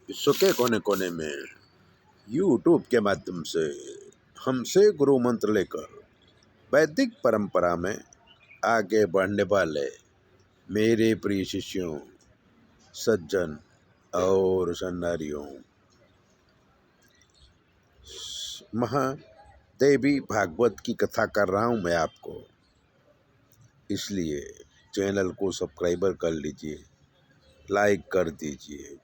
विश्व के कोने कोने में यूट्यूब के माध्यम से हमसे गुरु मंत्र लेकर वैदिक परंपरा में आगे बढ़ने वाले मेरे प्रिय शिष्यों, सज्जन और सन्नारियों, महादेवी भागवत की कथा कर रहा हूँ मैं आपको। इसलिए चैनल को सब्सक्राइबर कर लीजिए, लाइक कर दीजिए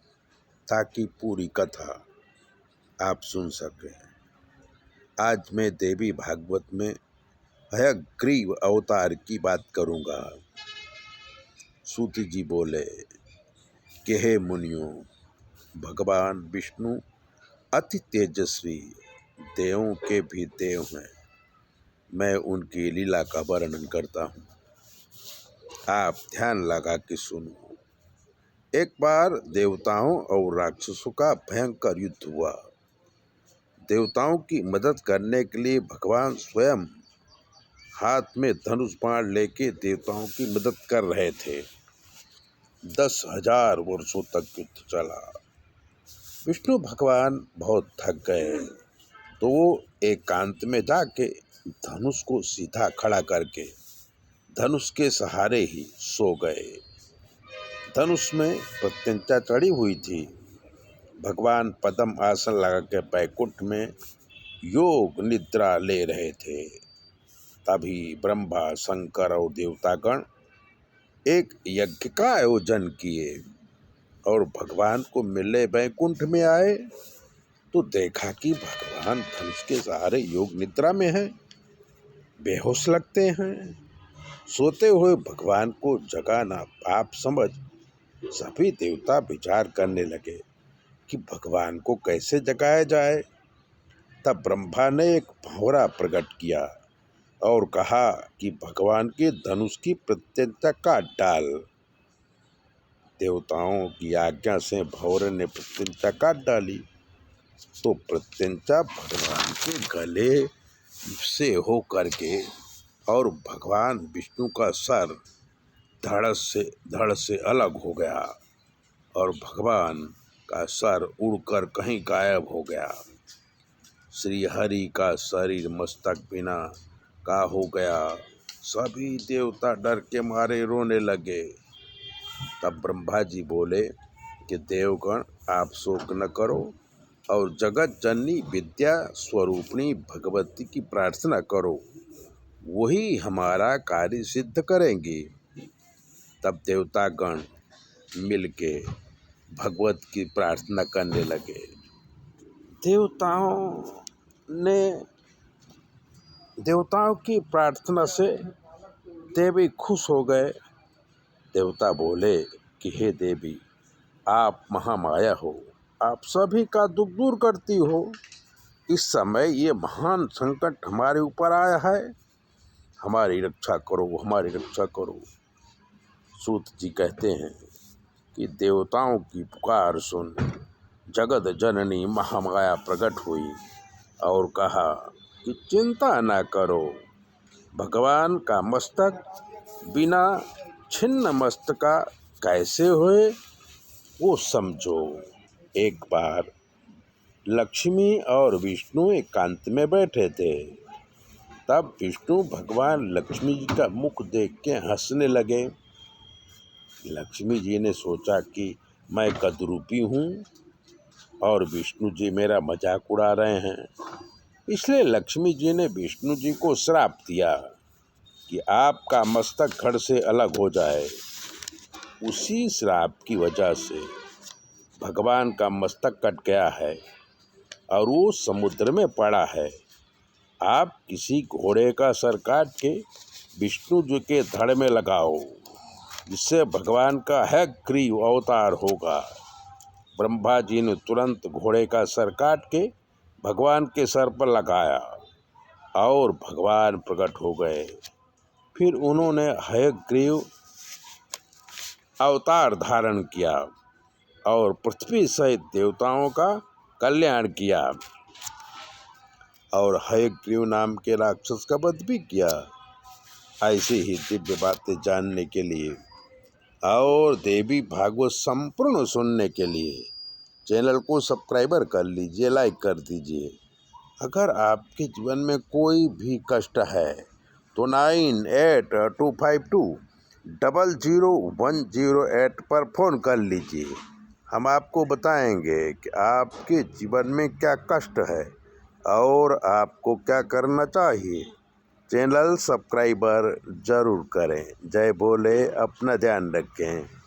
ताकि पूरी कथा आप सुन सकें। आज मैं देवी भागवत में हयग्रीव अवतार की बात करूंगा। सूत जी बोले कि हे मुनियों, भगवान विष्णु अति तेजस्वी देवों के भी देव हैं। मैं उनकी लीला का वर्णन करता हूँ, आप ध्यान लगा के सुनो। एक बार देवताओं और राक्षसों का भयंकर युद्ध हुआ। देवताओं की मदद करने के लिए भगवान स्वयं हाथ में धनुष बाण लेके देवताओं की मदद कर रहे थे। 10,000 वर्षों तक युद्ध चला। विष्णु भगवान बहुत थक गए तो वो एकांत में जाके धनुष को सीधा खड़ा करके धनुष के सहारे ही सो गए। धनुष में प्रत्यंचा चढ़ी हुई थी। भगवान पद्म आसन लगा के बैकुंठ में योग निद्रा ले रहे थे। तभी ब्रह्मा, शंकर और देवतागण एक यज्ञ का आयोजन किए और भगवान को मिलने बैकुंठ में आए तो देखा कि भगवान धनुष के सहारे योग निद्रा में हैं, बेहोश लगते हैं। सोते हुए भगवान को जगाना पाप समझ सभी देवता विचार करने लगे कि भगवान को कैसे जगाया जाए। तब ब्रह्मा ने एक भंवरा प्रकट किया और कहा कि भगवान के धनुष की प्रत्यंचा काट डाल। देवताओं की आज्ञा से भंवरे ने प्रत्यंचा काट डाली तो प्रत्यंचा भगवान के गले से हो करके और भगवान विष्णु का सर धड़ से अलग हो गया और भगवान का सर उड़कर कहीं गायब हो गया। श्री हरि का शरीर मस्तक बिना का हो गया। सभी देवता डर के मारे रोने लगे। तब ब्रह्मा जी बोले कि देवगण, आप शोक न करो और जगत जननी विद्या स्वरूपिणी भगवती की प्रार्थना करो, वही हमारा कार्य सिद्ध करेंगी। तब देवतागण मिलके भगवत की प्रार्थना करने लगे। देवताओं की प्रार्थना से देवी खुश हो गए। देवता बोले कि हे देवी, आप महामाया हो, आप सभी का दुख दूर करती हो। इस समय ये महान संकट हमारे ऊपर आया है, हमारी रक्षा करो, हमारी रक्षा करो। सूत जी कहते हैं कि देवताओं की पुकार सुन जगत जननी महामाया प्रकट हुई और कहा कि चिंता न करो, भगवान का मस्तक बिना छिन्न मस्तका कैसे होए वो समझो। एक बार लक्ष्मी और विष्णु एकांत में बैठे थे। तब विष्णु भगवान लक्ष्मी जी का मुख देख के हंसने लगे। लक्ष्मी जी ने सोचा कि मैं कद्रूपी हूँ और विष्णु जी मेरा मजाक उड़ा रहे हैं, इसलिए लक्ष्मी जी ने विष्णु जी को श्राप दिया कि आपका मस्तक धड़ से अलग हो जाए। उसी श्राप की वजह से भगवान का मस्तक कट गया है और वो समुद्र में पड़ा है। आप किसी घोड़े का सर काट के विष्णु जी के धड़ में लगाओ, जिससे भगवान का हयग्रीव अवतार होगा। ब्रह्मा जी ने तुरंत घोड़े का सर काट के भगवान के सर पर लगाया और भगवान प्रकट हो गए। फिर उन्होंने हयग्रीव अवतार धारण किया और पृथ्वी सहित देवताओं का कल्याण किया और हयग्रीव नाम के राक्षस का वध भी किया। ऐसी ही दिव्य बातें जानने के लिए और देवी भागवत संपूर्ण सुनने के लिए चैनल को सब्सक्राइबर कर लीजिए, लाइक कर दीजिए। अगर आपके जीवन में कोई भी कष्ट है तो 9825200108 पर फ़ोन कर लीजिए। हम आपको बताएंगे कि आपके जीवन में क्या कष्ट है और आपको क्या करना चाहिए। चैनल सब्सक्राइबर ज़रूर करें। जय बोले, अपना ध्यान रखें।